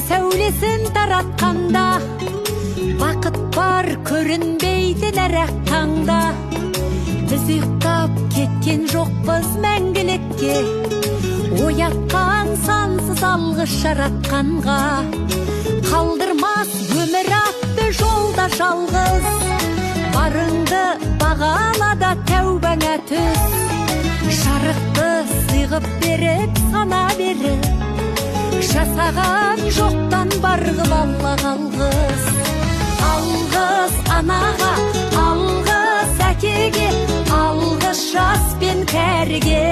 сәулесін таратқанда, бақыт бар көрінбейді нәрәк таңда. Біз ұйықтап кеткен жоқпыз мәңгілікке, оятқан сансыз алғыс жаратқанға. Қалдырмас өмір атты жолда жалғыз, барыңды бағалада тәубаңа түс. Жарықты сыйғып беріп сана беріп, жасаған жоқтан барғыл Алла алғыс. Алғыс анаға, алғыс әкеге, алғыс жас пен кәріге.